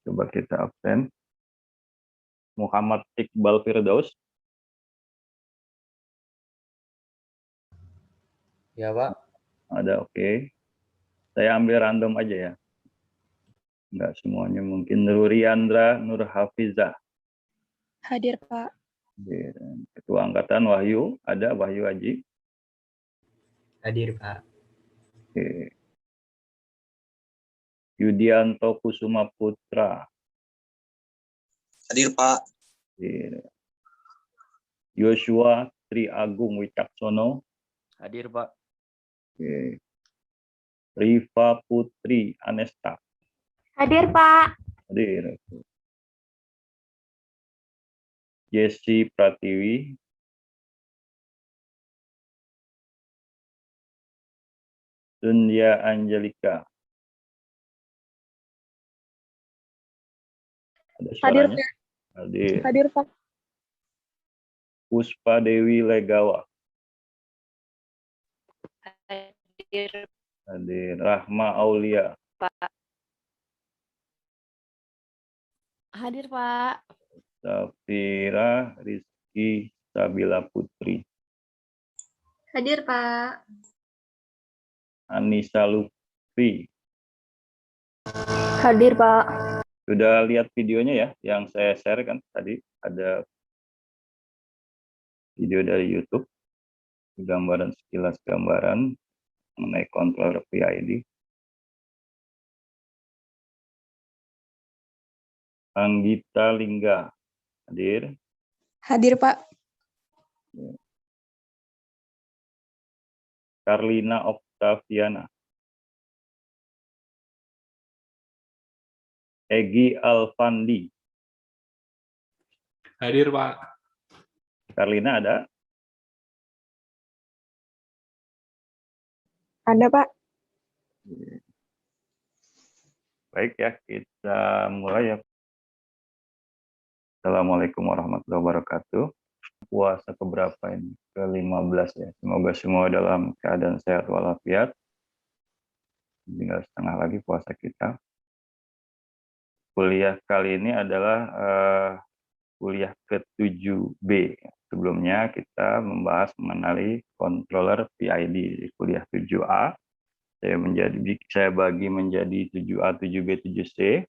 coba kita absen. Muhammad Iqbal Firdaus. Ya, Pak. Ada, oke. Saya ambil random aja ya. Enggak semuanya mungkin. Nuriandra Nurhafizah. Hadir, Pak. Ketua Angkatan Wahyu, ada Wahyu Haji. Hadir, Pak. Oke. Yudianto Kusuma Putra. Hadir, Pak. Joshua Tri Agung Wicaksono. Hadir, Pak. Oke. Riva Putri Anesta. Hadir, Pak. Hadir. Jesse Pratiwi. Dunya Angelika. Ada Hadir, suaranya? Pak. Hadir. Hadir, Pak. Puspa Dewi Legawa. Hadir, Hadir. Rahma Aulia. Pak. Hadir, Pak. Safira Rizky Sabila Putri. Hadir, Pak. Anissa Lutfi. Hadir, Pak. Sudah lihat videonya ya, yang saya share kan tadi, ada video dari YouTube, gambaran sekilas gambaran mengenai controller PID. Anggita Lingga, hadir. Hadir, Pak. Karlina Oktaviana. Egi Alfandi. Hadir, Pak. Karlina ada? Ada, Pak. Baik ya, kita mulai ya. Assalamualaikum warahmatullahi wabarakatuh. Puasa keberapa ini? Ke-15 ya. Semoga semua dalam keadaan sehat walafiat. Tinggal setengah lagi puasa kita. Kuliah kali ini adalah kuliah ke-7B. Sebelumnya kita membahas mengenai controller PID di kuliah 7A. Saya bagi menjadi 7A, 7B, 7C.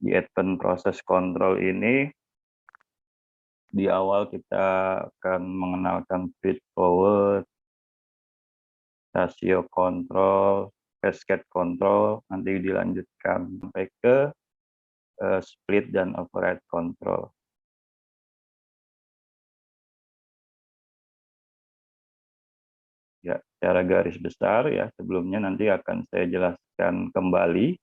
Di advanced process control ini di awal kita akan mengenalkan feed forward, ratio control, cascade control, nanti dilanjutkan sampai ke split dan override control. Ya, secara garis besar ya, sebelumnya nanti akan saya jelaskan kembali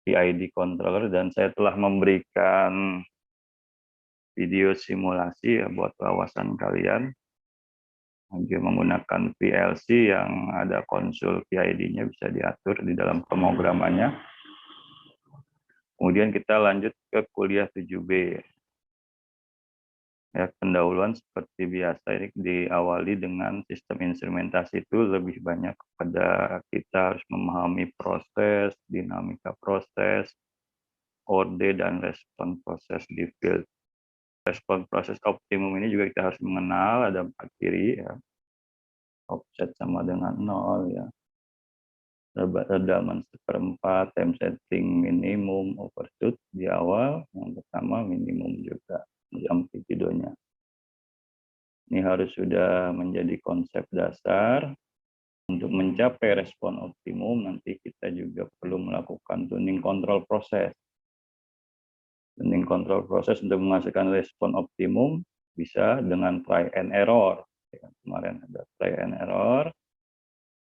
PID controller, dan saya telah memberikan video simulasi ya buat wawasan kalian. Juga menggunakan PLC yang ada konsul PID-nya, bisa diatur di dalam pemrogramannya. Kemudian kita lanjut ke kuliah 7B. Ya, pendahuluan seperti biasa ini diawali dengan sistem instrumentasi, itu lebih banyak pada kita harus memahami proses, dinamika proses, orde dan respon proses di field. Respon proses optimum ini juga kita harus mengenal, ada 4 ciri ya. Offset sama dengan 0 ya. Redaman 1/4, time setting minimum, overshoot di awal, yang pertama minimum juga di amplitudonya. Ini harus sudah menjadi konsep dasar. Untuk mencapai respon optimum, nanti kita juga perlu melakukan tuning control proses. Tuning control proses untuk menghasilkan respon optimum bisa dengan try and error. Kemarin ada try and error,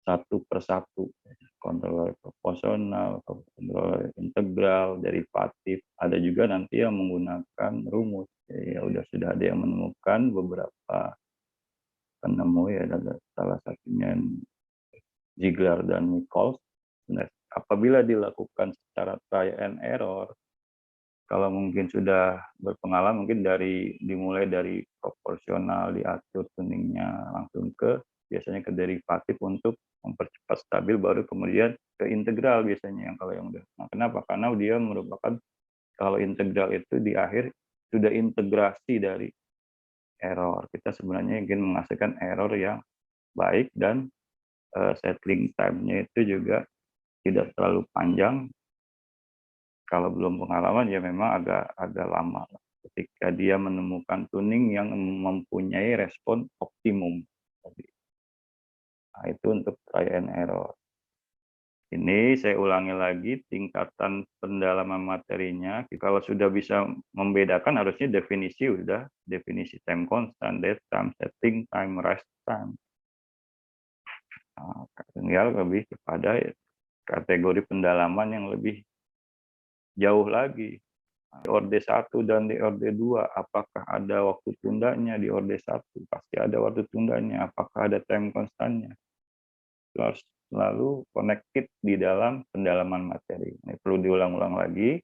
satu persatu. Controller proporsional, controller integral, derivatif. Ada juga nanti yang menggunakan rumus. Ya sudah ada yang menemukan beberapa penemu ya, ada salah satunya Ziegler dan Nichols. Nah, apabila dilakukan secara try and error, kalau mungkin sudah berpengalaman, mungkin dimulai dari proporsional, diatur tuningnya langsung ke biasanya ke derivatif untuk mempercepat stabil, baru kemudian ke integral biasanya yang udah. Nah, kenapa? Karena dia merupakan, kalau integral itu di akhir sudah integrasi dari error. Kita sebenarnya ingin menghasilkan error yang baik dan settling time-nya itu juga tidak terlalu panjang. Kalau belum pengalaman ya memang agak lama ketika dia menemukan tuning yang mempunyai respon optimum. Nah, itu untuk try and error. Ini saya ulangi lagi tingkatan pendalaman materinya. Kalau sudah bisa membedakan, harusnya definisi time constant, date time, setting time, rest time. Nah, tinggal lebih kepada kategori pendalaman yang lebih jauh lagi. Di orde 1 dan di orde 2, apakah ada waktu tundanya? Di orde 1 pasti ada waktu tundanya. Apakah ada time constantnya? Harus selalu connected di dalam pendalaman materi. Ini perlu diulang-ulang lagi.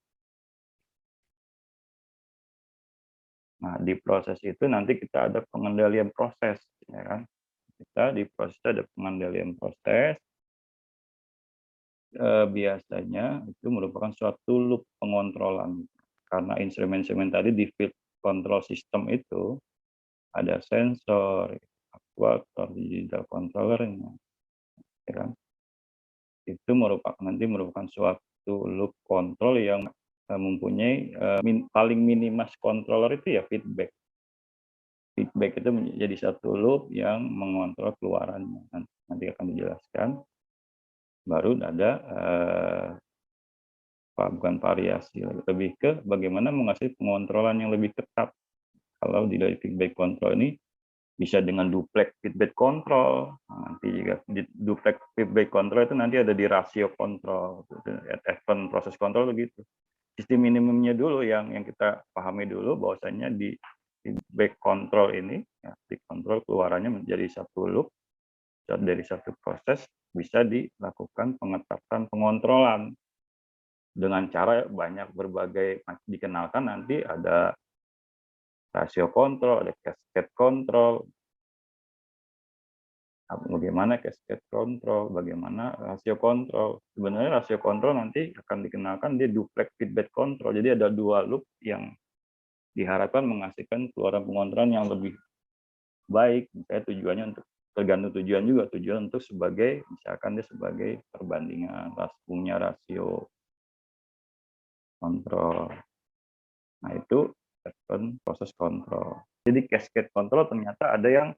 Nah, di proses itu nanti kita ada pengendalian proses, ya kan? Kita di proses ada pengendalian proses. Biasanya itu merupakan suatu loop pengontrolan. Karena instrumen-instrumen tadi di field control system itu ada sensor, actuator, digital controllernya, ya kan? Itu merupakan suatu loop control yang mempunyai paling minimas controller itu ya feedback. Feedback itu menjadi satu loop yang mengontrol keluarannya. Nanti akan dijelaskan. Baru ada bukan variasi, lebih ke bagaimana menghasilkan pengontrolan yang lebih ketat. Kalau di dari feedback control ini bisa dengan duplex feedback control. Nanti juga di duplex feedback control itu nanti ada di rasio control, event proses control begitu. Sistem minimumnya dulu yang kita pahami dulu, bahwasanya di feedback control ini, ya, di control keluarannya menjadi satu loop dari satu proses, bisa dilakukan pengetatan pengontrolan dengan cara banyak berbagai, dikenalkan nanti ada rasio kontrol, ada cascade control, bagaimana cascade control, bagaimana rasio kontrol. Sebenarnya rasio kontrol nanti akan dikenalkan di duplex feedback control. Jadi ada dua loop yang diharapkan menghasilkan keluaran pengontrolan yang lebih baik. Misalnya tujuannya untuk, tergantung tujuan juga, tujuan untuk sebagai, misalkan dia sebagai perbandingan, punya rasio kontrol. Nah, itu proses kontrol. Jadi cascade control ternyata ada yang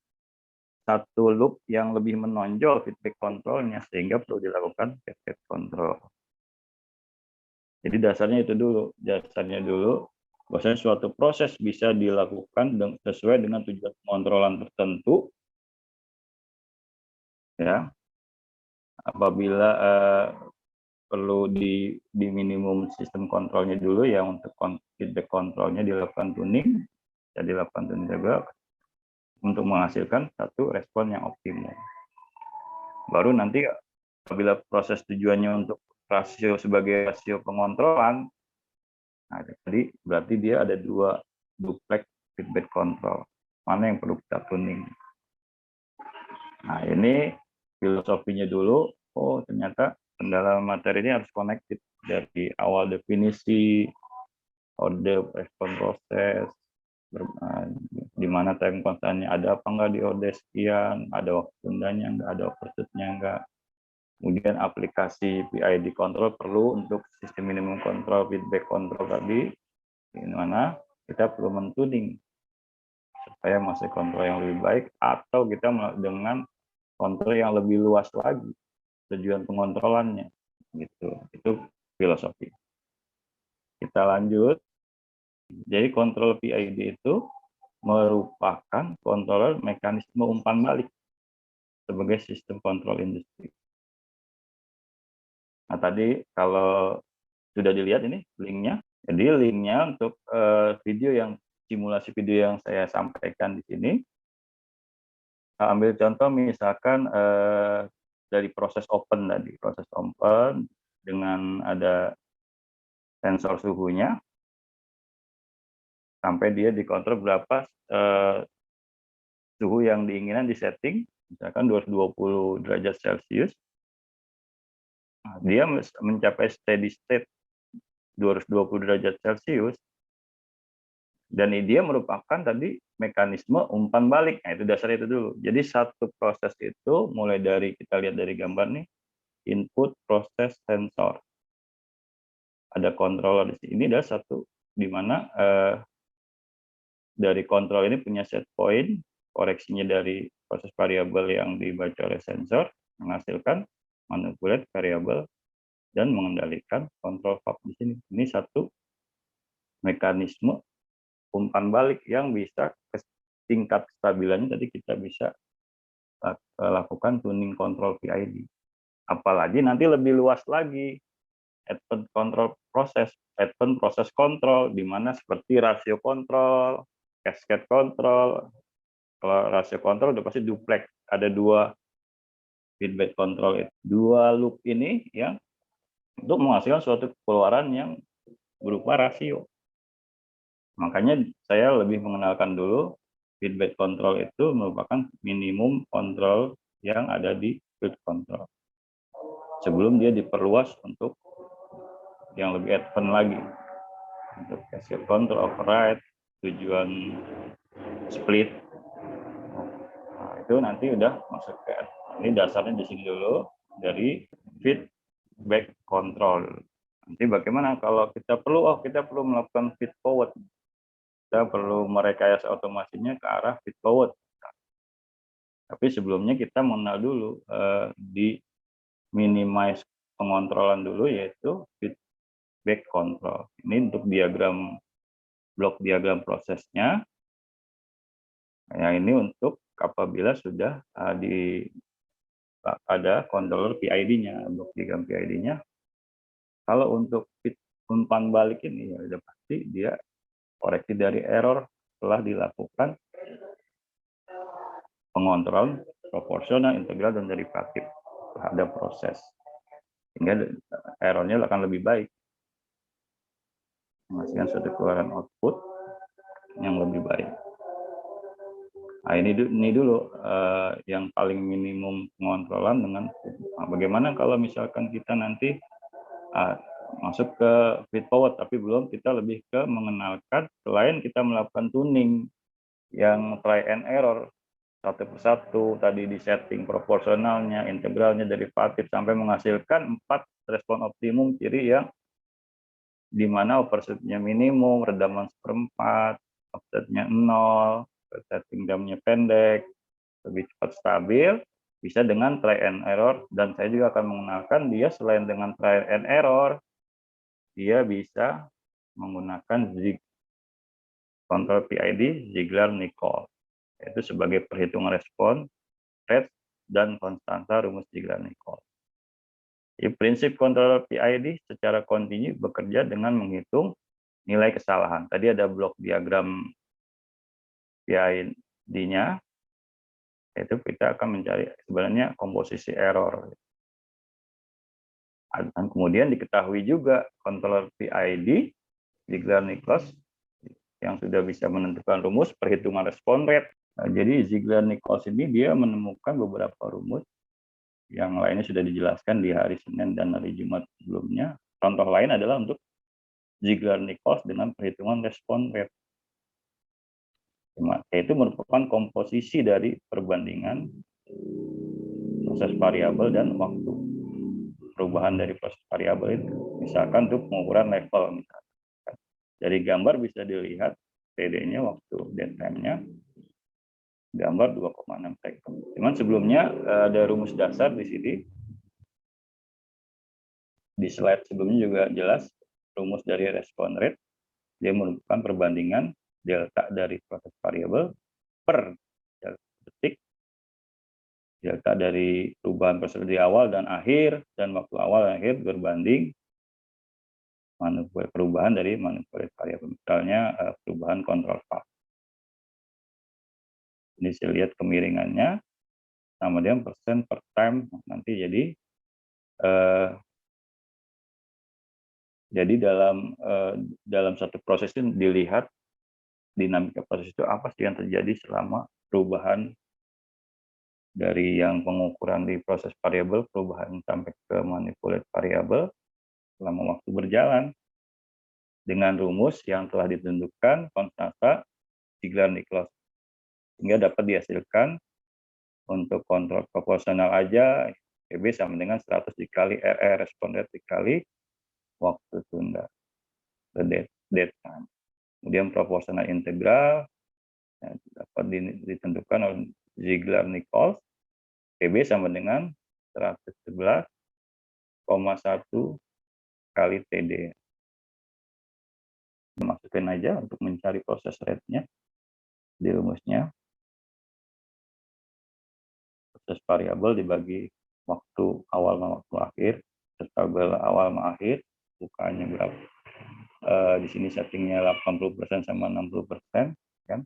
satu loop yang lebih menonjol feedback kontrolnya, sehingga perlu dilakukan cascade control. Jadi dasarnya itu dulu, bahwasanya suatu proses bisa dilakukan sesuai dengan tujuan pengontrolan tertentu, ya. Apabila perlu di minimum sistem kontrolnya dulu ya, untuk feedback kontrolnya dilakukan tuning, ya dilakukan tuning juga untuk menghasilkan satu respon yang optimum. Baru nanti apabila proses tujuannya untuk rasio sebagai rasio pengontrolan, nah jadi berarti dia ada dua duplex feedback control. Mana yang perlu kita tuning? Nah, ini filosofinya dulu. Oh, ternyata pendalaman materi ini harus connected dari awal definisi, order respon proses, di mana time constantnya ada apa enggak di order sekian, ada waktu tundanya enggak, ada overshootnya enggak. Kemudian aplikasi PID control perlu untuk sistem minimum control, feedback control tadi, di mana kita perlu mentuning supaya masih kontrol yang lebih baik, atau kita dengan kontrol yang lebih luas lagi tujuan pengontrolannya, gitu. Itu filosofi. Kita lanjut. Jadi kontrol PID itu merupakan kontroler mekanisme umpan balik sebagai sistem kontrol industri. Nah, tadi kalau sudah dilihat ini linknya, jadi linknya untuk video yang simulasi video yang saya sampaikan di sini. Ambil contoh misalkan dari proses open tadi, proses open dengan ada sensor suhunya, sampai dia dikontrol berapa suhu yang diinginkan di setting, misalkan 220 derajat Celcius, dia mencapai steady state 220 derajat Celcius, dan dia merupakan tadi mekanisme umpan balik. Nah, itu dasarnya itu dulu. Jadi satu proses itu mulai dari, kita lihat dari gambar nih, input, proses, sensor. Ada controller di sini. Ini adalah satu di mana dari kontrol ini punya set point, koreksinya dari proses variabel yang dibaca oleh sensor, menghasilkan manipulate variabel dan mengendalikan kontrol valve di sini. Ini satu mekanisme umpan balik yang bisa tingkat kestabilannya tadi kita bisa lakukan tuning kontrol PID. Apalagi nanti lebih luas lagi advanced control proses, advanced proses kontrol, di mana seperti rasio kontrol, cascade kontrol. Kalau rasio kontrol udah pasti duplex, ada dua feedback control, dua loop ini yang untuk menghasilkan suatu keluaran yang berupa rasio. Makanya saya lebih mengenalkan dulu feedback control itu merupakan minimum kontrol yang ada di field control. Sebelum dia diperluas untuk yang lebih advance lagi. Untuk cascade control, override, tujuan split. Nah, itu nanti udah masuk ke ini dasarnya di sini dulu dari feedback control. Nanti bagaimana kalau kita perlu melakukan feed forward. Kita perlu merekayasa otomasinya ke arah feed forward. Tapi sebelumnya kita mengenal dulu di minimize pengontrolan dulu, yaitu feedback control. Ini untuk diagram, blok diagram prosesnya. Nah, ini untuk apabila sudah ada controller PID-nya, blok diagram PID-nya. Kalau untuk umpan balik ini ya udah pasti dia koreksi dari error setelah dilakukan pengontrol proporsional, integral, dan derivatif terhadap proses. Sehingga errornya akan lebih baik. Menghasilkan suatu keluaran output yang lebih baik. Nah, ini dulu yang paling minimum pengontrolan dengan bagaimana kalau misalkan kita nanti masuk ke feed forward, tapi belum, kita lebih ke mengenalkan selain kita melakukan tuning yang try and error satu persatu, tadi di setting proporsionalnya, integralnya, derivatif, sampai menghasilkan 4 respon optimum ciri yang di mana overshoot-nya minimum, redaman 1/4, offset-nya 0, setting damnya pendek, lebih cepat stabil, bisa dengan try and error. Dan saya juga akan mengenalkan dia selain dengan try and error, dia bisa menggunakan kontrol PID Ziegler-Nichols, yaitu sebagai perhitungan respon, rate, dan konstanta rumus Ziegler-Nichols. Jadi prinsip kontrol PID secara kontinu bekerja dengan menghitung nilai kesalahan. Tadi ada blok diagram PID-nya, yaitu kita akan mencari sebenarnya komposisi error. Dan kemudian diketahui juga kontrol PID Ziegler-Nichols yang sudah bisa menentukan rumus perhitungan respon rate. Nah, jadi Ziegler-Nichols ini dia menemukan beberapa rumus yang lainnya sudah dijelaskan di hari Senin dan hari Jumat sebelumnya. Contoh lain adalah untuk Ziegler-Nichols dengan perhitungan respon rate. Yaitu merupakan komposisi dari perbandingan proses variabel dan waktu perubahan dari proses variabel itu. Misalkan untuk pengukuran level, misalkan. Dari gambar bisa dilihat TD-nya, waktu dead time-nya, gambar 2,6 second. Cuman sebelumnya ada rumus dasar di sini. Di slide sebelumnya juga jelas rumus dari respon rate. Dia merupakan perbandingan delta dari proses variabel per detik, delta dari perubahan proses di awal dan akhir, dan waktu awal dan akhir berbanding perubahan dari manipulasi variabel, misalnya perubahan kontrol valve. Ini saya lihat kemiringannya sama dia persen per time, nanti jadi dalam satu proses itu dilihat dinamika proses itu apa sih yang terjadi selama perubahan dari yang pengukuran di proses variabel, perubahan sampai ke manipulate variabel selama waktu berjalan dengan rumus yang telah ditentukan konstanta Ziegler-Nichols, sehingga dapat dihasilkan untuk kontrol proporsional aja PB sama dengan 100 dikali RR respon rate dikali waktu tunda, the dead time. Kemudian proporsional integral ya, dapat ditentukan oleh Ziegler-Nichols, PB sama dengan 111,1 kali TD. Masukin aja untuk mencari proses rate-nya di rumusnya. Proses variabel dibagi waktu awal sama waktu akhir, tabel awal sama akhir, bukannya berapa. Di sini settingnya 80% sama 60% kan,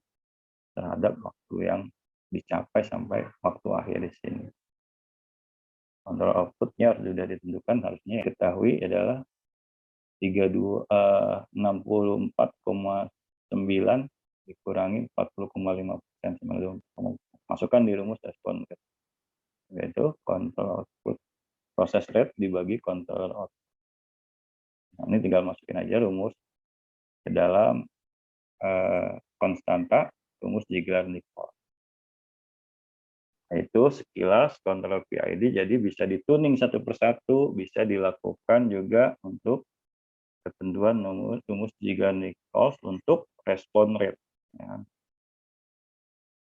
terhadap waktu yang dicapai sampai waktu akhir di sini. Kontrol outputnya harus sudah ditentukan, harusnya diketahui adalah 64,9 dikurangi 40,5%. Masukkan di rumus respon rate, yaitu kontrol output proses rate dibagi kontrol output. Nah, ini tinggal masukin aja rumus ke dalam konstanta rumus Ziegler-Nichols. Itu sekilas kontrol PID, jadi bisa dituning satu persatu, bisa dilakukan juga untuk ketentuan rumus Ziegler-Nichols untuk respon rate. Ya.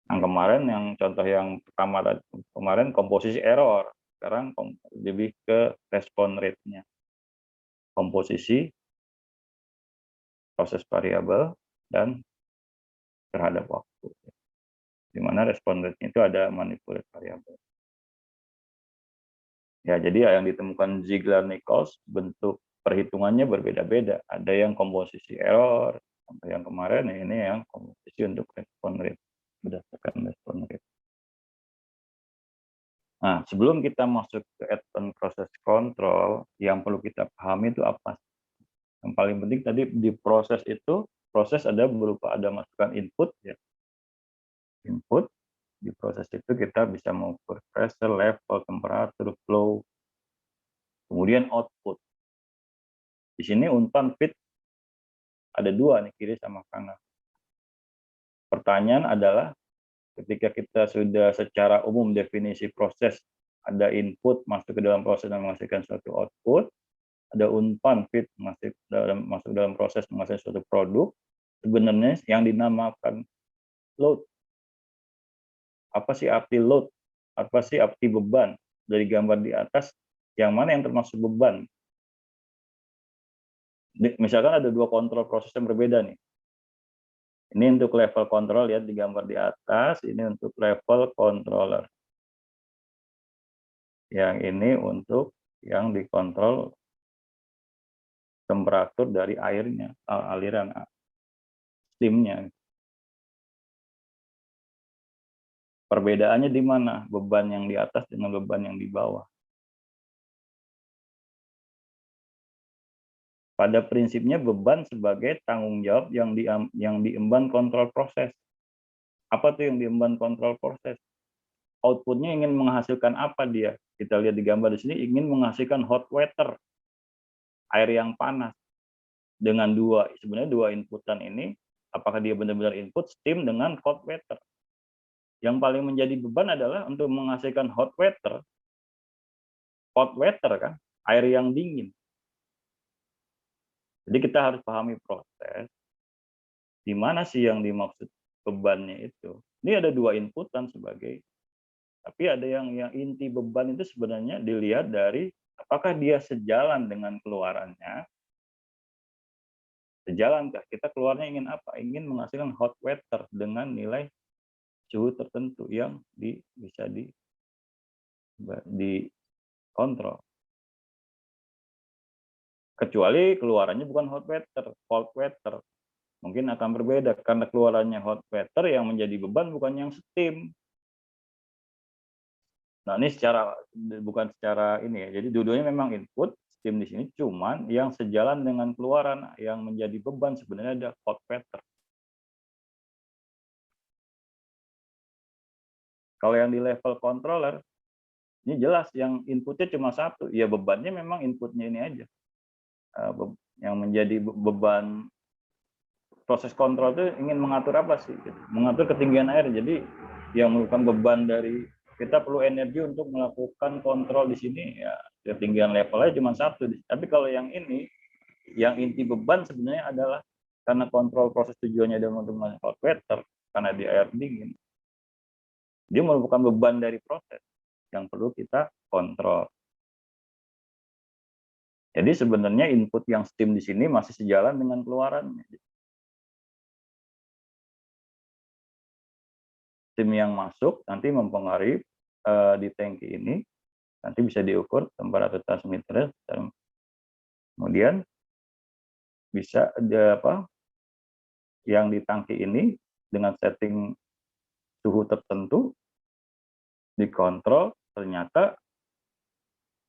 Yang kemarin, yang contoh yang pertama kemarin komposisi error, sekarang lebih ke respon rate-nya. Komposisi, proses variabel, dan terhadap waktu. Di mana respon rate itu ada manipulate variabel. Ya, jadi yang ditemukan Ziegler-Nichols bentuk perhitungannya berbeda-beda. Ada yang komposisi error, sampai yang kemarin ini yang komposisi untuk respon rate, berdasarkan respon rate. Nah, sebelum kita masuk ke advanced process control, yang perlu kita pahami itu apa? Yang paling penting tadi di proses itu, proses ada berupa ada masukan input ya. Input di proses itu kita bisa mengukur pressure, level, temperatur, flow. Kemudian output. Di sini unpan fit ada dua nih, kiri sama kanan. Pertanyaan adalah ketika kita sudah secara umum definisi proses, ada input masuk ke dalam proses dan menghasilkan suatu output, ada unpan fit masuk dalam proses menghasilkan suatu produk, sebenarnya yang dinamakan load. Apa sih arti load? Apa sih arti beban? Dari gambar di atas, yang mana yang termasuk beban? Misalkan ada dua kontrol proses yang berbeda nih. Ini untuk level kontrol, lihat di gambar di atas, ini untuk level controller. Yang ini untuk yang dikontrol temperatur dari airnya, aliran steamnya. Perbedaannya di mana? Beban yang di atas dengan beban yang di bawah. Pada prinsipnya beban sebagai tanggung jawab yang diemban kontrol proses. Apa tuh yang diemban kontrol proses? Outputnya ingin menghasilkan apa dia? Kita lihat di gambar di sini, ingin menghasilkan hot water, air yang panas. Dengan sebenarnya dua inputan ini, apakah dia benar-benar input steam dengan hot water? Yang paling menjadi beban adalah untuk menghasilkan hot water kan, air yang dingin. Jadi kita harus pahami proses, di mana sih yang dimaksud bebannya itu. Ini ada dua inputan sebagai, tapi ada yang inti beban itu sebenarnya dilihat dari apakah dia sejalan dengan keluarannya. Sejalankah? Kita keluarnya ingin apa? Ingin menghasilkan hot water dengan nilai suhu tertentu yang bisa dikontrol. Kecuali keluarannya bukan hot water, cold water. Mungkin akan berbeda karena keluarannya hot water yang menjadi beban bukan yang steam. Nah, ini bukan secara ini ya. Jadi dua-duanya memang input, steam di sini, cuman yang sejalan dengan keluaran yang menjadi beban sebenarnya ada hot water. Kalau yang di level controller, ini jelas yang inputnya cuma satu, ya bebannya memang inputnya ini aja. Yang menjadi beban proses kontrol itu ingin mengatur apa sih? Mengatur ketinggian air. Jadi yang merupakan beban dari kita perlu energi untuk melakukan kontrol di sini, ya ketinggian levelnya cuma satu. Tapi kalau yang ini, yang inti beban sebenarnya adalah karena kontrol proses tujuannya adalah untuk hot water, karena di air dingin. Dia merupakan beban dari proses yang perlu kita kontrol. Jadi sebenarnya input yang steam di sini masih sejalan dengan keluarannya. Steam yang masuk nanti mempengaruhi di tangki ini, nanti bisa diukur temperatur transmitter, kemudian bisa ada yang di tangki ini dengan setting suhu tertentu dikontrol, ternyata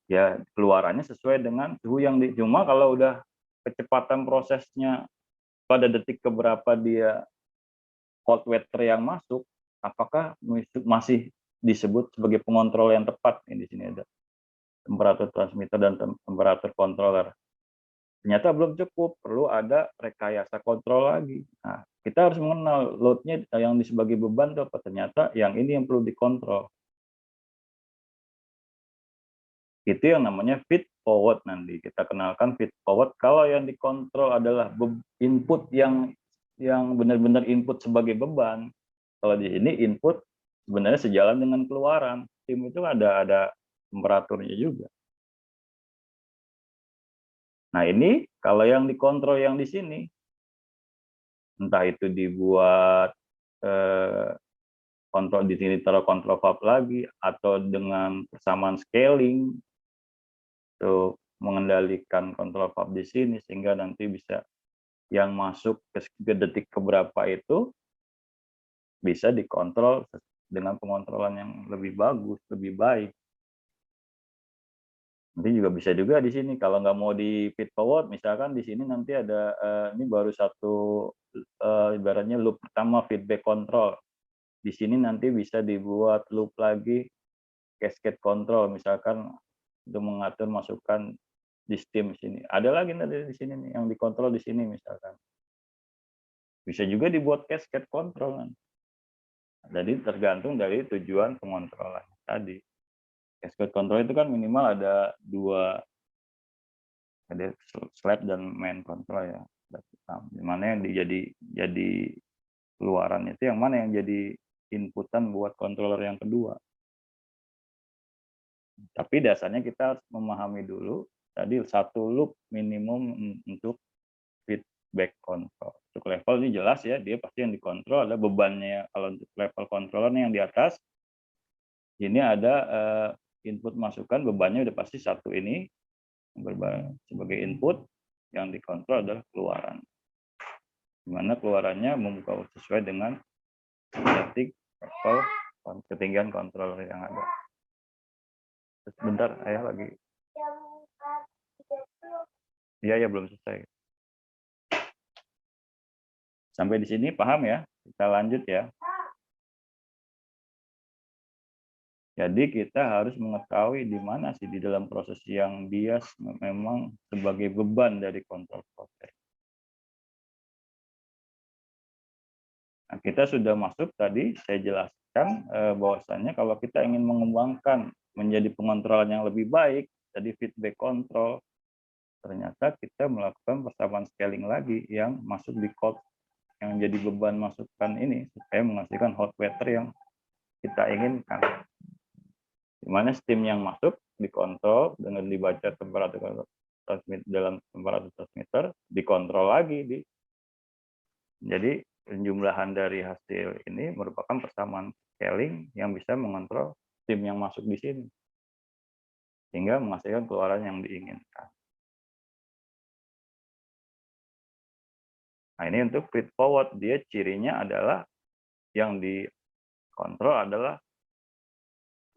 ya keluarannya sesuai dengan suhu yang cuma kalau udah kecepatan prosesnya pada detik keberapa dia hot water yang masuk, apakah masih disebut sebagai pengontrol yang tepat? Di sini ada temperatur transmitter dan temperatur controller. Ternyata belum cukup, perlu ada rekayasa kontrol lagi. Nah, kita harus mengenal load-nya yang sebagai beban itu apa. Ternyata yang ini yang perlu dikontrol. Itu yang namanya feed forward nanti. Kita kenalkan feed forward. Kalau yang dikontrol adalah input yang benar-benar input sebagai beban. Kalau di sini input sebenarnya sejalan dengan keluaran. Steam itu ada temperaturnya juga. Nah ini kalau yang dikontrol yang di sini, entah itu dibuat kontrol di sini taruh kontrol valve lagi, atau dengan persamaan scaling untuk mengendalikan kontrol valve di sini sehingga nanti bisa yang masuk ke detik keberapa itu bisa dikontrol dengan pengontrolan yang lebih bagus, lebih baik. Nanti juga bisa juga di sini kalau nggak mau di feed forward, misalkan di sini nanti ada ini baru satu ibaratnya loop pertama feedback control. Di sini nanti bisa dibuat loop lagi cascade control, misalkan untuk mengatur masukan di steam sini. Ada lagi nanti di sini nih yang dikontrol di sini misalkan. Bisa juga dibuat cascade control nanti. Jadi tergantung dari tujuan pengontrolan tadi. Cascade control itu kan minimal ada dua, ada slab dan main control ya. Di mana yang jadi keluaran itu, yang mana yang jadi inputan buat controller yang kedua. Tapi dasarnya kita harus memahami dulu tadi satu loop minimum untuk feedback control. Untuk level ini jelas ya, dia pasti yang dikontrol ada bebannya. Kalau untuk level controllernya yang di atas, ini ada input masukan, bebannya udah pasti satu ini sebagai input, yang dikontrol adalah keluaran. Dimana keluarannya membuka sesuai dengan detik level ketinggian controller yang ada. Sebentar, ayah lagi. Iya, belum selesai. Sampai di sini paham ya? Kita lanjut ya. Jadi kita harus mengetahui di mana sih di dalam proses yang bias memang sebagai beban dari kontrol proses. Nah, kita sudah masuk tadi, saya jelaskan bahwasannya kalau kita ingin mengembangkan menjadi pengontrolan yang lebih baik, jadi feedback control, ternyata kita melakukan persamaan scaling lagi yang masuk di code yang jadi beban masukan ini supaya menghasilkan hot water yang kita inginkan. Di mana steam yang masuk dikontrol dengan dibaca temperatur transmitter dalam temperatur transmitter, dikontrol lagi jadi penjumlahan dari hasil ini merupakan persamaan scaling yang bisa mengontrol steam yang masuk di sini sehingga menghasilkan keluaran yang diinginkan. Nah, ini untuk feed forward, dia cirinya adalah yang dikontrol adalah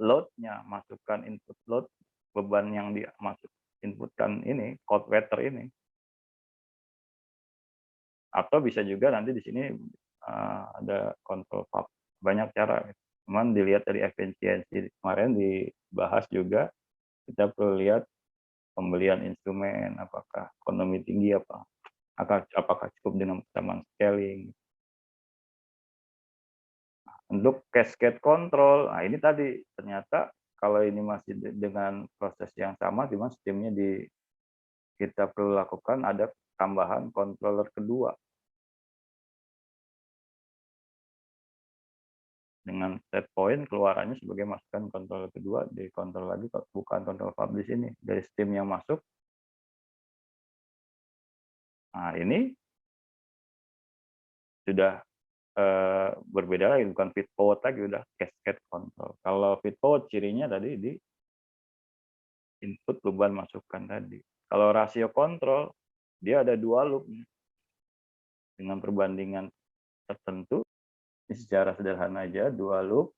load-nya, masukkan input load, beban yang dimasuk inputkan ini, hot water ini. Atau bisa juga nanti di sini ada kontrol valve, banyak cara. Cuman dilihat dari efisiensi kemarin dibahas juga, kita perlu lihat pembelian instrumen, apakah ekonomi tinggi apakah cukup dengan persamaan scaling. Untuk cascade control, nah ini tadi ternyata kalau ini masih dengan proses yang sama, cuma sistemnya kita perlu lakukan ada tambahan controller kedua. Dengan set point keluarannya sebagai masukan controller kedua, di kontrol lagi bukan kontrol publish ini dari sistem yang masuk. Nah ini sudah berbeda lagi, bukan feed forward lagi, udah cascade control. Kalau feed forward cirinya tadi di input beban masukan tadi. Kalau rasio kontrol dia ada 2 loop dengan perbandingan tertentu. Ini secara sederhana aja, 2 loop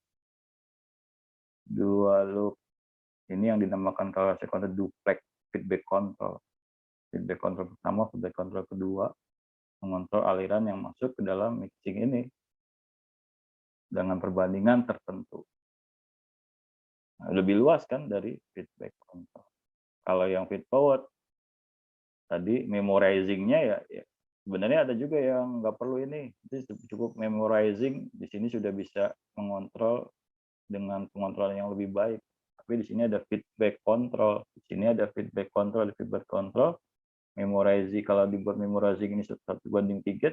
ini yang dinamakan kalau rasio kontrol duplex feedback control. Feedback control pertama, feedback control kedua mengontrol aliran yang masuk ke dalam mixing ini dengan perbandingan tertentu. Nah, lebih luas kan dari feedback control. Kalau yang feed forward tadi memorizing-nya ya sebenarnya ada juga yang nggak perlu ini. Itu cukup memorizing, di sini sudah bisa mengontrol dengan pengontrolan yang lebih baik. Tapi di sini ada feedback control, di sini ada feedback control, feedback control. Memorizing, kalau dibuat memorizing ini 1:3,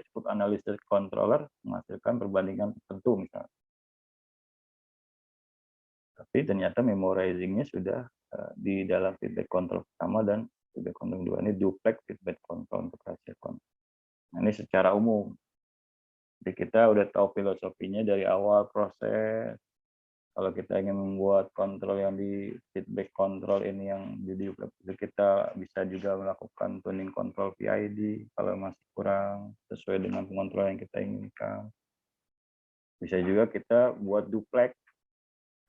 cukup analisis controller menghasilkan perbandingan tertentu misalnya. Tapi ternyata memorizing-nya sudah di dalam feedback control pertama dan feedback control kedua, ini duplex feedback control untuk rasio control. Nah, ini secara umum. Jadi kita udah tahu filosofinya dari awal proses. Kalau kita ingin membuat kontrol yang di feedback control ini yang di duplex, kita bisa juga melakukan tuning control PID kalau masih kurang sesuai dengan pengontrol yang kita inginkan. Bisa juga kita buat duplex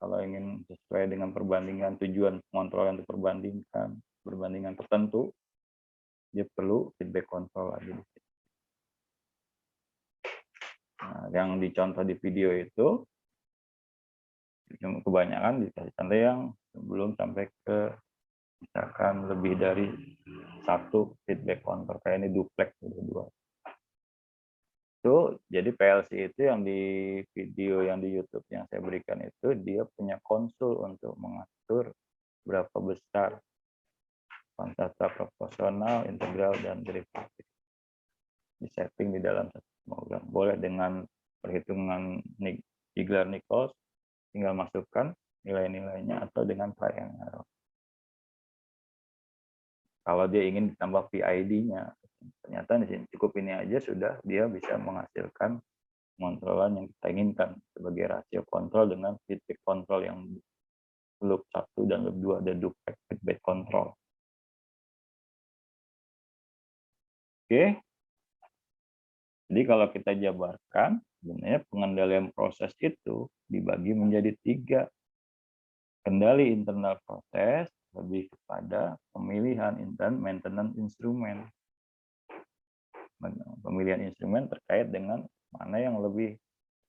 kalau ingin sesuai dengan perbandingan tujuan pengontrolan untuk perbandingan tertentu, dia perlu feedback control lagi. Nah, yang dicontoh di video itu kebanyakan dikasih contoh yang belum sampai ke misalkan lebih dari 1 feedback control, kayak ini duplex udah 2. Itu jadi PLC itu yang di video yang di YouTube yang saya berikan itu dia punya konsul untuk mengatur berapa besar kuantata proporsional, integral, dan derivatif. Di setting di dalam satu program. Boleh dengan perhitungan Ziegler-Nichols, tinggal masukkan nilai-nilainya atau dengan try and error. Kalau dia ingin ditambah PID-nya, ternyata di sini cukup ini aja sudah dia bisa menghasilkan pengontrolan yang kita inginkan sebagai rasio kontrol dengan feedback control yang loop 1 dan loop 2 ada duplex feedback control. Oke. Jadi kalau kita jabarkan, sebenarnya pengendalian proses itu dibagi menjadi 3. Kendali internal proses lebih kepada pemilihan dan maintenance instrumen. Pemilihan instrumen terkait dengan mana yang lebih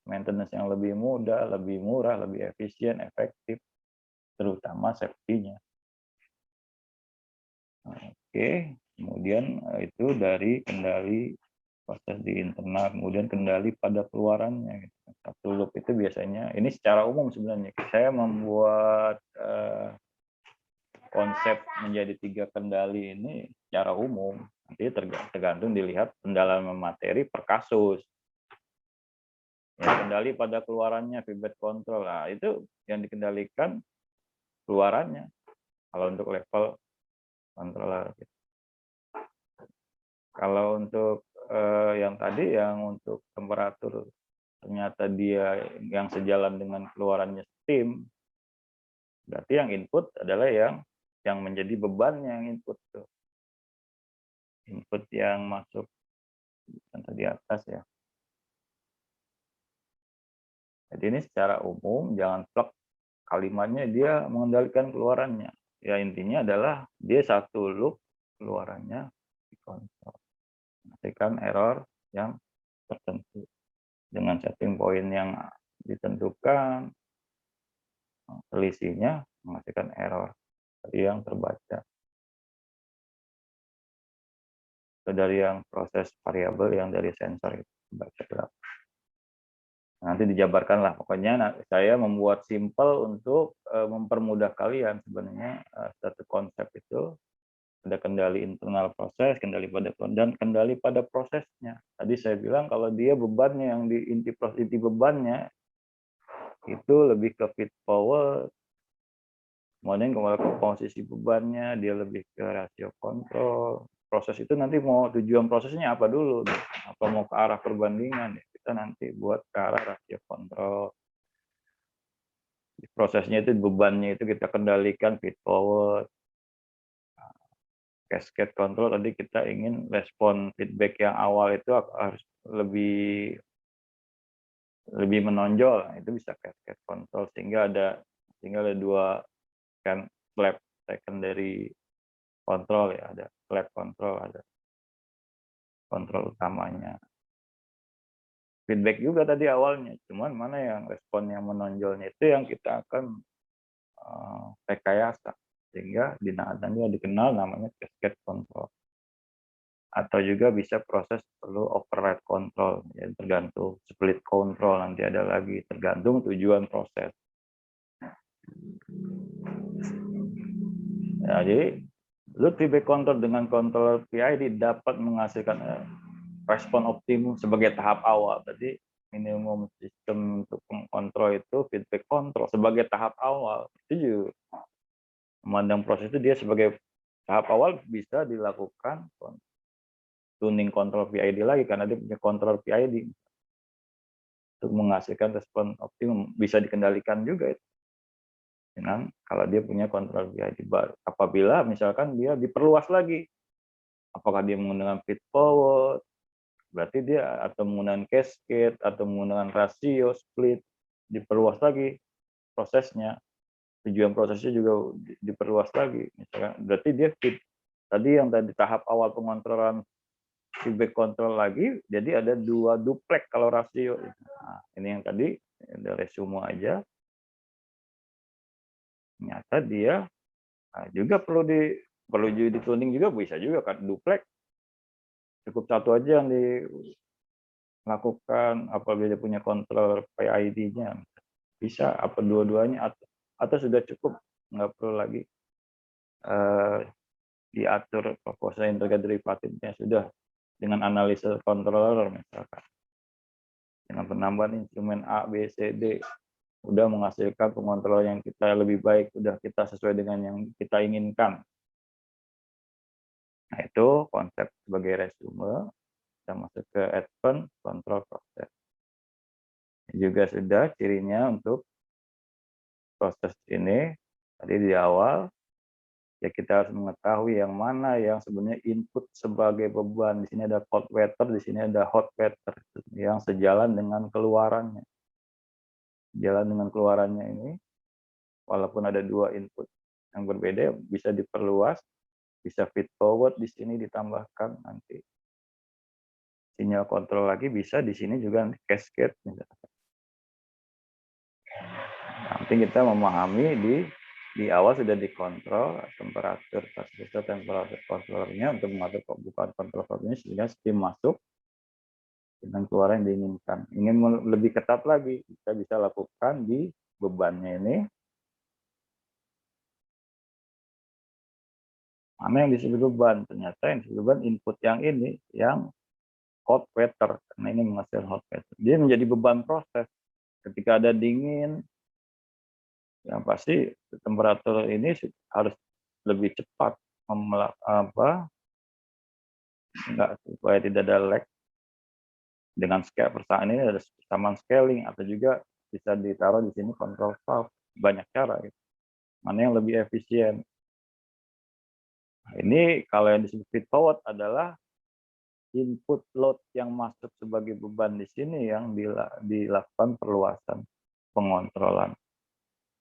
maintenance yang lebih mudah, lebih murah, lebih efisien, efektif, terutama safety-nya. Oke, kemudian itu dari kendali proses di internal, kemudian kendali pada keluarannya. Satu loop itu biasanya, ini secara umum sebenarnya, saya membuat konsep menjadi 3 kendali ini secara umum. Nanti tergantung dilihat pendalaman materi per kasus. Ya, kendali pada keluarannya, feedback control, nah, itu yang dikendalikan keluarannya. Kalau untuk level controller. Kalau untuk yang tadi, yang untuk temperatur, ternyata dia yang sejalan dengan keluarannya steam, berarti yang input adalah yang menjadi bebannya yang input tuh. Input yang masuk contoh di atas ya. Jadi ini secara umum, jangan plek kalimatnya dia mengendalikan keluarannya. Ya intinya adalah dia satu loop keluarannya dikontrol. Menghasilkan error yang tertentu dengan setting point yang ditentukan, selisihnya menghasilkan error dari yang terbaca. Atau dari yang proses variabel yang dari sensor itu terbaca berapa. Nanti dijabarkan lah. Pokoknya saya membuat simple untuk mempermudah kalian sebenarnya. Satu konsep itu ada kendali internal proses, kendali pada dan kendali pada prosesnya. Tadi saya bilang kalau dia bebannya yang di inti bebannya itu lebih ke feed forward, kemudian kalau ke posisi bebannya dia lebih ke rasio kontrol. Proses itu nanti mau tujuan prosesnya apa dulu, apa mau ke arah perbandingan, kita nanti buat ke arah rasio kontrol. Prosesnya itu bebannya itu kita kendalikan feed forward. Cascade control tadi kita ingin respon feedback yang awal itu harus lebih menonjol, itu bisa cascade control sehingga ada dua kan flap secondary control ya, ada flap control, ada kontrol utamanya. Feedback juga tadi awalnya, cuman mana yang respon yang menonjolnya itu yang kita akan rekayasa sehingga dinamanya dikenal namanya cascade control. Atau juga bisa proses perlu override control, ya tergantung split control nanti ada lagi, tergantung tujuan proses. Ya, jadi loop feedback control dengan controller PID dapat menghasilkan respon optimum sebagai tahap awal. Tadi minimum sistem untuk mengkontrol itu feedback control sebagai tahap awal. Itu memandang proses itu dia sebagai tahap awal bisa dilakukan tuning kontrol PID lagi karena dia punya kontrol PID untuk menghasilkan respon optimum, bisa dikendalikan juga itu dengan kalau dia punya kontrol PID baru. Apabila misalkan dia diperluas lagi, apakah dia menggunakan feed forward, berarti dia atau menggunakan cascade atau menggunakan rasio split, diperluas lagi prosesnya, tujuan prosesnya juga diperluas lagi. Misalkan berarti dia tadi tahap awal pengontrolan feedback control lagi, jadi ada dua duplek kalau rasio. Nah, ini yang tadi ada resume aja. Ternyata dia juga perlu dituning juga, bisa juga kan duplek. Cukup satu aja yang dilakukan apabila dia punya kontrol PID-nya. Bisa apa dua-duanya atau sudah cukup, nggak perlu lagi diatur proposal integrasi derivatifnya, sudah dengan analisa controller misalkan. Dengan penambahan instrumen A, B, C, D, udah menghasilkan pengontrol yang kita lebih baik, udah kita sesuai dengan yang kita inginkan. Nah, itu konsep sebagai resume. Kita masuk ke advance control process. Ini juga sudah cirinya untuk proses ini. Tadi di awal, ya kita harus mengetahui yang mana yang sebenarnya input sebagai beban. Di sini ada cold weather, di sini ada hot weather yang sejalan dengan keluarannya. Jalan dengan keluarannya ini, walaupun ada dua input yang berbeda, bisa diperluas, bisa feed forward di sini ditambahkan nanti. Sinyal kontrol lagi bisa di sini juga cascade. Nanti kita memahami di awal sudah dikontrol temperatur kontrolnya untuk mengatur pembukaan kontrolnya sehingga steam masuk dengan keluaran yang diinginkan. Ingin lebih ketat lagi, kita bisa lakukan di bebannya ini. Mana yang disebut beban? Ternyata yang disebut beban input yang ini, yang hot weather, karena ini menghasilkan hot weather. Dia menjadi beban proses. Ketika ada dingin, yang pasti temperatur ini harus lebih cepat supaya tidak ada lag. Dengan scale persamaan ini ada persamaan scaling atau juga bisa ditaruh di sini control valve, banyak cara gitu. Mana yang lebih efisien. Nah, ini kalau yang disebut feed forward adalah input load yang masuk sebagai beban di sini yang dilakukan perluasan pengontrolan.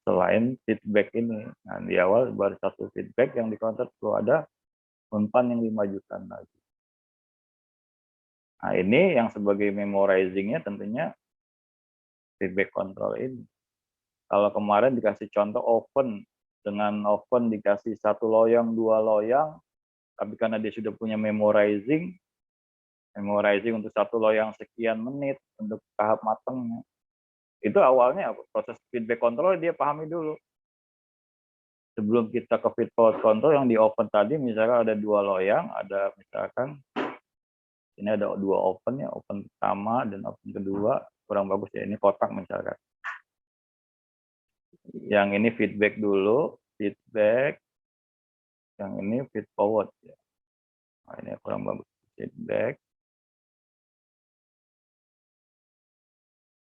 Selain feedback ini, nah di awal baru satu feedback yang dikontrol, perlu ada umpan yang dimajukan lagi. Nah ini yang sebagai memorizingnya tentunya feedback control ini. Kalau kemarin dikasih contoh oven, dengan oven dikasih 1 loyang, 2 loyang, tapi karena dia sudah punya memorizing untuk 1 loyang sekian menit untuk tahap matangnya. Itu awalnya proses feedback control dia pahami dulu. Sebelum kita ke feed forward control yang di oven tadi, misalkan ada 2 loyang, ada misalkan ini ada 2 oven ya, oven pertama dan oven kedua, kurang bagus ya, ini kotak misalkan. Yang ini feedback dulu, feedback, yang ini feed forward ya. Nah, ini kurang bagus, feedback.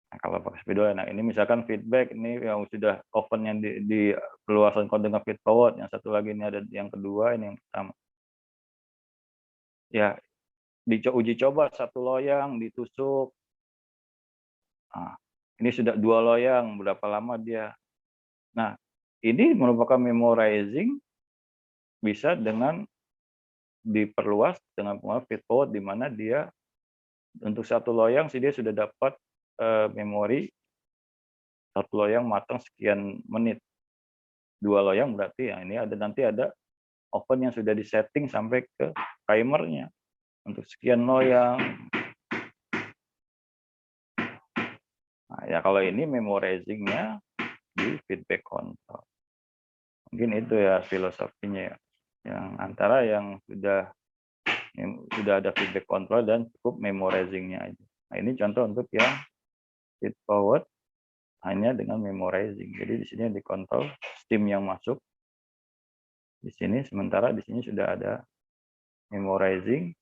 Nah, kalau pakai spidol, nah ini misalkan feedback, ini yang sudah oven yang di perluasan kode dengan feed forward, yang satu lagi ini ada yang kedua, ini yang pertama. Ya, uji coba 1 loyang ditusuk. Nah, ini sudah 2 loyang, berapa lama dia? Nah, ini merupakan memorizing bisa dengan diperluas dengan pengaruh feed forward, di mana dia untuk 1 loyang sih dia sudah dapat memori 1 loyang matang sekian menit. 2 loyang berarti ya ini nanti ada oven yang sudah disetting sampai ke timernya untuk sekian loyang. Nah, ya kalau ini memorizingnya di feedback control. Mungkin itu ya filosofinya ya. Yang antara yang sudah ada feedback control dan cukup memorizingnya aja. Nah, ini contoh untuk yang feed forward hanya dengan memorizing. Jadi di sini dikontrol steam yang masuk di sini, sementara di sini sudah ada memorizing.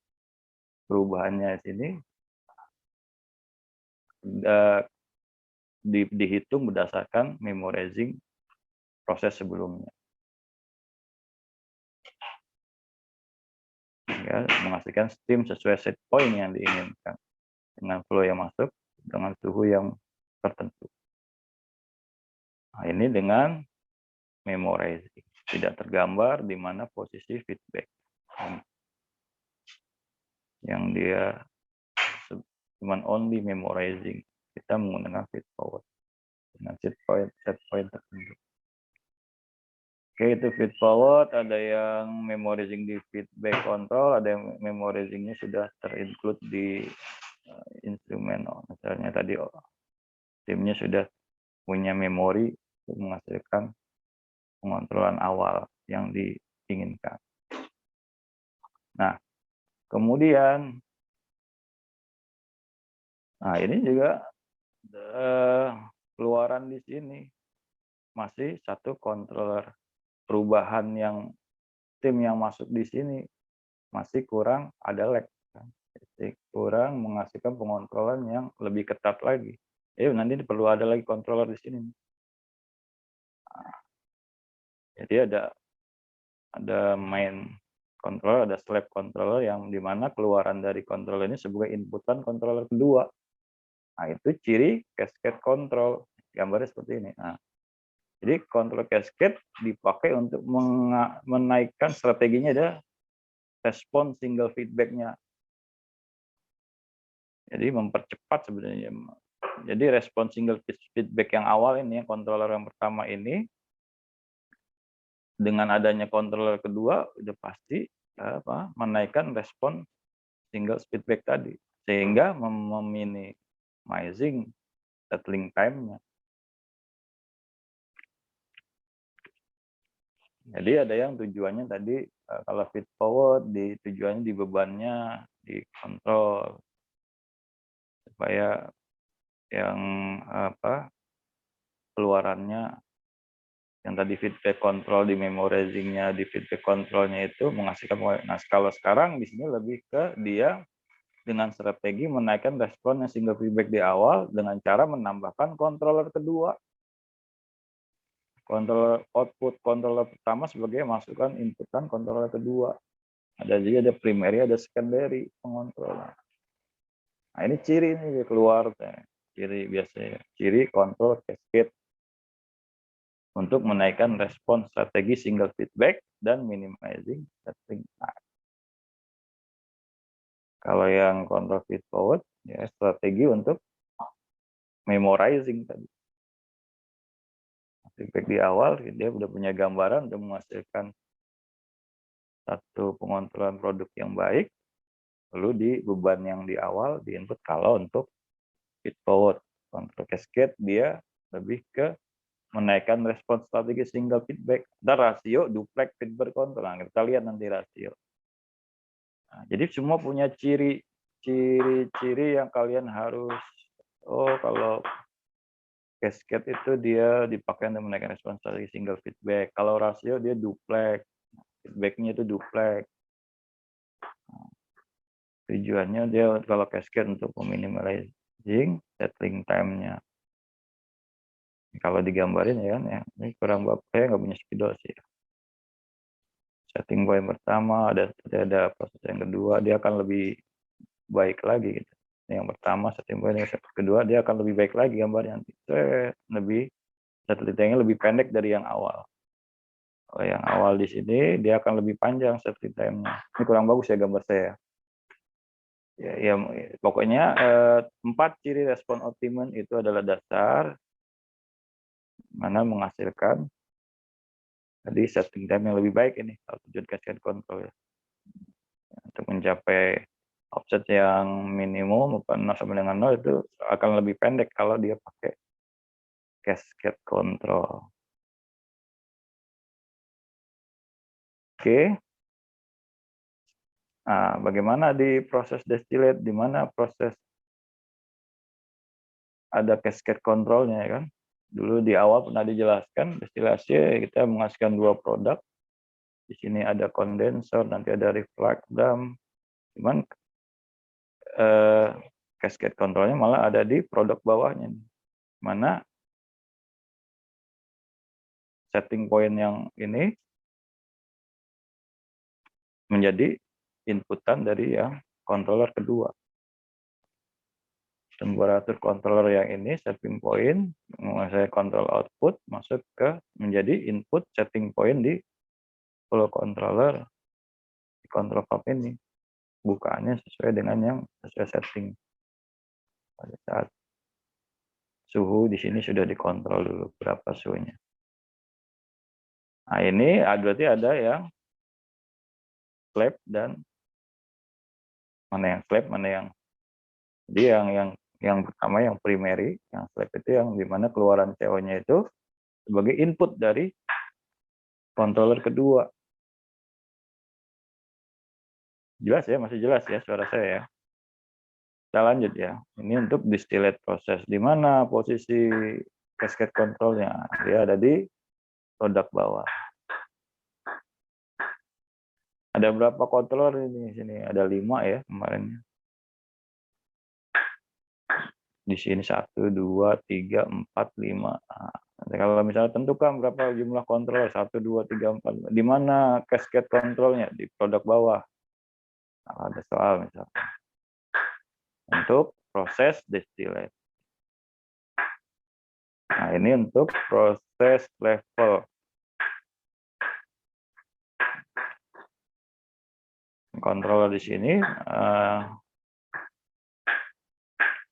Perubahannya di sini dihitung berdasarkan memorizing proses sebelumnya. Ya, menghasilkan steam sesuai set point yang diinginkan dengan flow yang masuk dengan suhu yang tertentu. Nah, ini dengan memorizing, tidak tergambar di mana posisi feedback yang dia cuman only memorizing. Kita menggunakan feed forward dengan set point tertentu. Oke, itu feed forward, ada yang memorizing di feedback control, ada yang memorizingnya sudah terinclude di instrumen. Misalnya tadi timnya sudah punya memori untuk menghasilkan pengontrolan awal yang diinginkan. Nah, kemudian, nah ini juga keluaran di sini masih satu controller. Perubahan yang tim yang masuk di sini masih kurang ada lag, jadi kurang menghasilkan pengontrolan yang lebih ketat lagi. Nanti perlu ada lagi controller di sini. Nah, jadi ada main controller, ada slave controller yang dimana keluaran dari controller ini sebagai inputan controller kedua. Nah, itu ciri cascade control. Gambarnya seperti ini. Nah, jadi control cascade dipakai untuk menaikkan strateginya ada respon single feedback-nya. Jadi mempercepat sebenarnya. Jadi respon single feedback yang awal ini, controller yang pertama ini, dengan adanya controller kedua udah pasti menaikkan respon single feedback tadi, sehingga meminimizing settling time-nya. Jadi ada yang tujuannya tadi kalau feed forward tujuannya di bebannya dikontrol supaya yang keluarannya yang tadi feedback control di memorizingnya di feedback controlnya itu menghasilkan. Nah, kalau sekarang di sini lebih ke dia dengan strategi menaikkan respon yang single feedback di awal dengan cara menambahkan controller kedua. Controller output controller pertama sebagai masukan inputan controller kedua. Ada juga ada primary, ada secondary pengontrol. Nah, ini ciri ini keluar ciri biasanya, ciri control cascade untuk menaikkan respon strategi single feedback dan minimizing settling time. Kalau yang control feed forward ya strategi untuk memorizing tadi. feedback di awal, dia udah punya gambaran untuk menghasilkan satu pengontrolan produk yang baik. Lalu di beban yang di awal di input. Kalau untuk feed forward control cascade, dia lebih ke menaikkan respons strategi single feedback. Dan rasio duplex feedback control. Nah, kita lihat nanti rasio. Nah, jadi semua punya ciri-ciri yang kalian harus, kalau cascade itu dia dipakai untuk menaikkan respons strategi single feedback. Kalau rasio dia duplex, feedbacknya itu duplex. Tujuannya dia kalau cascade untuk meminimalising settling time-nya. Kalau digambarin ya kan, ya ini kurang bapak, saya nggak punya spidol sih. Setting point pertama, ada proses yang kedua, dia akan lebih baik lagi. Gitu. Yang pertama setting point, yang kedua dia akan lebih baik lagi gambarnya nanti. Lebih settling time-nya lebih pendek dari yang awal. Kalau yang awal di sini dia akan lebih panjang settling time-nya. Ini kurang bagus ya gambar saya. Ya, pokoknya 4 ciri respon optimum itu adalah dasar mana menghasilkan tadi setting time yang lebih baik ini kalau tujuan cascade control ya. Untuk mencapai offset yang minimum 0 sampai dengan 0 itu akan lebih pendek kalau dia pakai cascade control. Oke. Nah, bagaimana di proses distillate, di mana proses ada cascade controlnya ya kan? Dulu di awal pernah dijelaskan destilasi kita menghasilkan 2 produk. Di sini ada kondensor, nanti ada reflux dam. Cuman cascade controlnya malah ada di produk bawahnya, mana setting point yang ini menjadi inputan dari yang controller kedua. Temperatur controller yang ini setting point, saya control output masuk ke menjadi input setting point di flow controller di control valve ini. Bukaannya sesuai dengan yang sesuai setting. Pada saat suhu di sini sudah dikontrol dulu berapa suhunya. Nah, ini berarti ada yang slab dan mana yang slab, mana yang jadi yang pertama yang primary, yang slab itu yang dimana keluaran CO-nya itu sebagai input dari controller kedua. Jelas ya, masih jelas ya suara saya ya. Kita lanjut ya. Ini untuk distillate proses. Di mana posisi cascade controlnya? Dia ada di produk bawah. Ada berapa controller ini? Sini ada 5 ya kemarin. Di sini 1, 2, 3, 4, 5. Nah, kalau misalnya tentukan berapa jumlah controller 1, 2, 3, 4. Di mana cascade controlnya? Di produk bawah. Nah, ada soal misalnya. Untuk proses distillate. Nah, ini untuk proses level. Controller di sini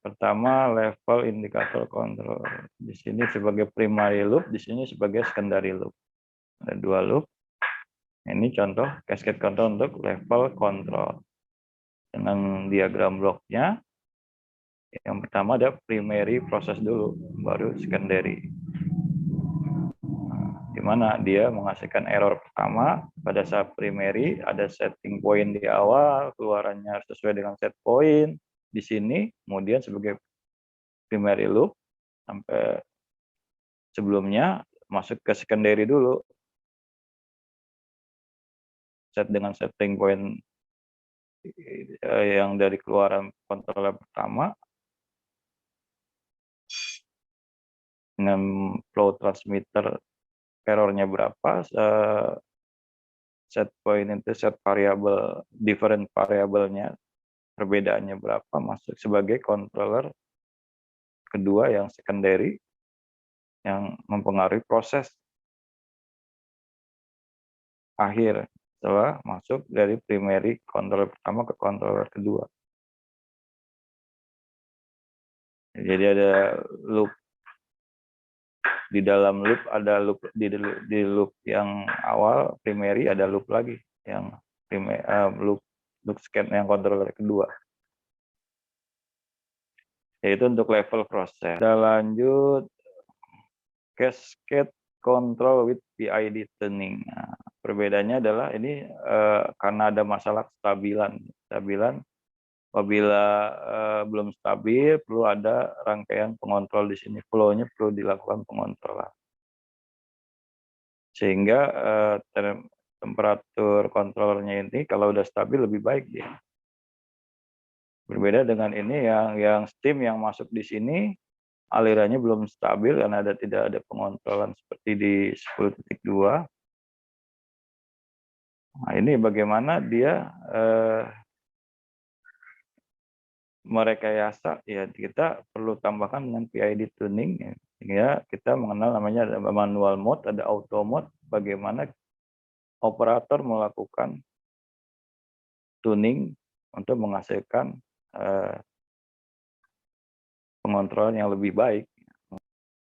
pertama level indikator control. Di sini sebagai primary loop, di sini sebagai secondary loop. Ada 2 loop. Ini contoh cascade control untuk level control. Dengan diagram bloknya, yang pertama ada primary proses dulu, baru secondary. Di mana dia menghasilkan error pertama pada saat primary, ada setting point di awal, keluarannya sesuai dengan set point di sini, kemudian sebagai primary loop sampai sebelumnya masuk ke secondary dulu, set dengan setting point yang dari keluaran controller pertama dengan flow transmitter errornya berapa, set point itu set variable, different variabelnya perbedaannya berapa, masuk sebagai controller kedua yang secondary yang mempengaruhi proses akhir setelah masuk dari primary controller pertama ke controller kedua. Jadi ada loop di dalam loop ada loop di loop yang awal primary, ada loop lagi yang loop scan yang controller kedua. Yaitu untuk level proses. Kita lanjut cascade control with PID tuning. Nah, perbedaannya adalah ini karena ada masalah stabilan. Apabila belum stabil, perlu ada rangkaian pengontrol di sini. Flow-nya perlu dilakukan pengontrolan. Sehingga temperatur kontrolernya ini kalau udah stabil lebih baik dia. Berbeda dengan ini yang steam yang masuk di sini alirannya belum stabil karena tidak ada pengontrolan seperti di 10.2. Nah, ini bagaimana dia merekayasa, ya kita perlu tambahkan dengan PID tuning, ya kita mengenal namanya ada manual mode, ada auto mode, bagaimana operator melakukan tuning untuk menghasilkan pengontrolan yang lebih baik.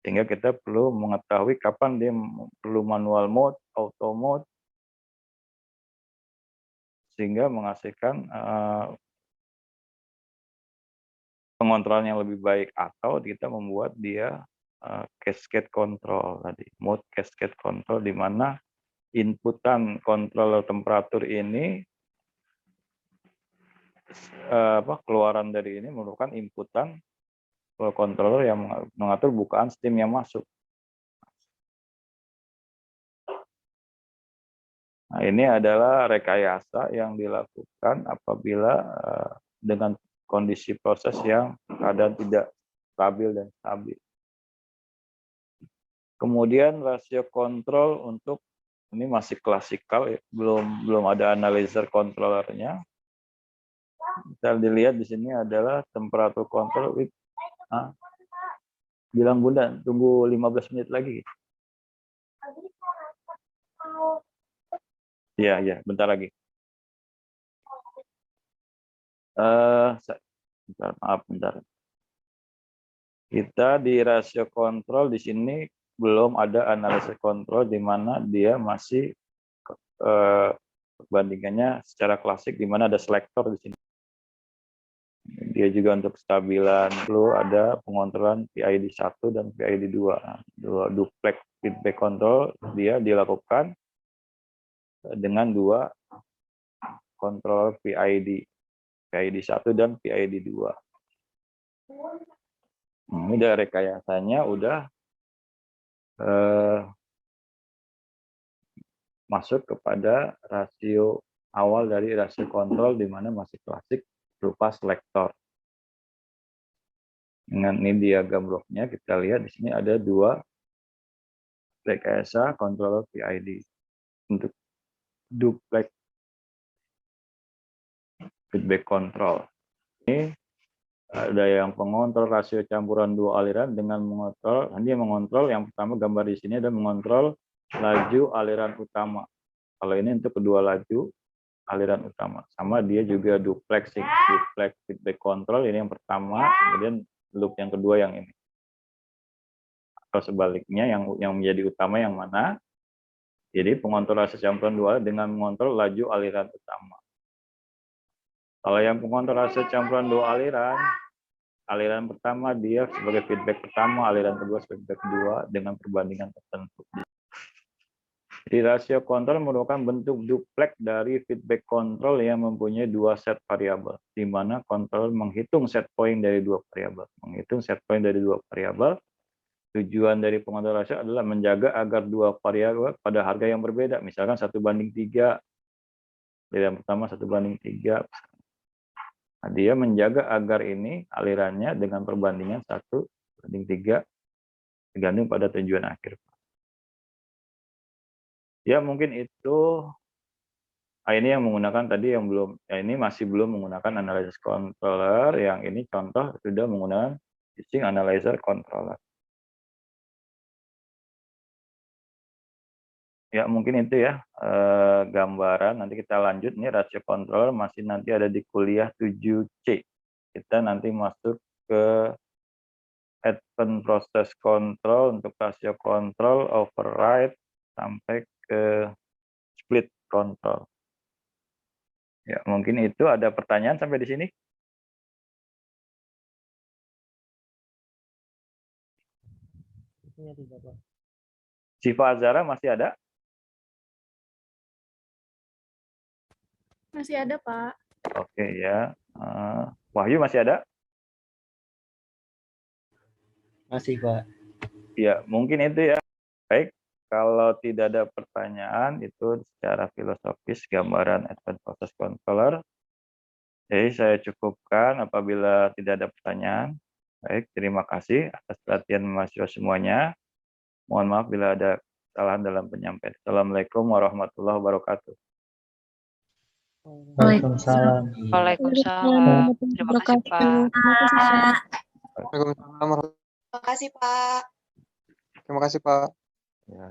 Sehingga kita perlu mengetahui kapan dia perlu manual mode, auto mode, sehingga menghasilkan pengontrolan yang lebih baik, atau kita membuat dia cascade control tadi, mode cascade control, di mana inputan kontrol temperatur ini keluaran dari ini merupakan inputan controller yang mengatur bukaan steam yang masuk. Nah, ini adalah rekayasa yang dilakukan apabila dengan kondisi proses yang keadaan tidak stabil dan stabil. Kemudian rasio kontrol untuk ini masih klasikal, ya, belum ada analyzer controllernya. Kita dilihat di sini adalah temperatur kontrol with bilang Bunda tunggu 15 menit lagi. Iya, bentar lagi. Bentar. Kita di rasio kontrol di sini belum ada analisis kontrol di mana dia masih perbandingannya secara klasik, di mana ada selektor di sini. Dia juga untuk stabilan perlu ada pengontrolan PID 1 dan PID 2. Dua duplex feedback control dia dilakukan dengan dua kontrol PID 1 dan PID 2. Ini udah rekayasanya udah masuk kepada rasio awal dari rasio kontrol, di mana masih klasik berupa selektor. Dengan ini diagram bloknya kita lihat di sini ada dua rekayasa controller PID untuk duplex feedback control. Ini ada yang pengontrol rasio campuran dua aliran dengan mengontrol, dia mengontrol yang pertama gambar di sini ada mengontrol laju aliran utama. Kalau ini untuk kedua laju aliran utama. Sama dia juga duplex feedback control, ini yang pertama, kemudian loop yang kedua yang ini. Atau sebaliknya yang menjadi utama yang mana? Jadi pengontrol rasio campuran dua dengan mengontrol laju aliran utama. Kalau yang pengontrol rasio campuran dua aliran pertama dia sebagai feedback pertama, aliran kedua sebagai feedback kedua dengan perbandingan tertentu. Jadi rasio kontrol merupakan bentuk duplex dari feedback control yang mempunyai dua set variabel, di mana kontrol menghitung set point dari dua variabel. Tujuan dari pengontrol rasio adalah menjaga agar dua variabel pada harga yang berbeda, misalkan 1:3. Yang pertama 1:3. Nah, dia menjaga agar ini alirannya dengan perbandingan 1:3 tergantung pada tujuan akhir. Ya mungkin itu ini yang menggunakan tadi yang belum, ini masih belum menggunakan analysis controller, yang ini contoh sudah menggunakan switching analyzer controller. Ya mungkin itu ya gambaran. Nanti kita lanjut nih, rasio controller masih nanti ada di kuliah 7C. Kita nanti masuk ke advanced process control untuk rasio control, override, sampai ke split control. Ya, mungkin itu ada pertanyaan sampai di sini. Siva Azara masih ada? Masih ada, Pak. Oke ya. Wahyu masih ada? Masih, Pak. Ya, mungkin itu ya. Baik, kalau tidak ada pertanyaan, itu secara filosofis gambaran advanced process controller. Jadi saya cukupkan apabila tidak ada pertanyaan. Baik, terima kasih atas perhatian mahasiswa semuanya. Mohon maaf bila ada kesalahan dalam penyampaian. Assalamualaikum warahmatullahi wabarakatuh. Waalaikumsalam. Waalaikumsalam. Terima kasih, Pak. Waalaikumsalam. Terima kasih, Pak. Terima kasih, Pak. Ya.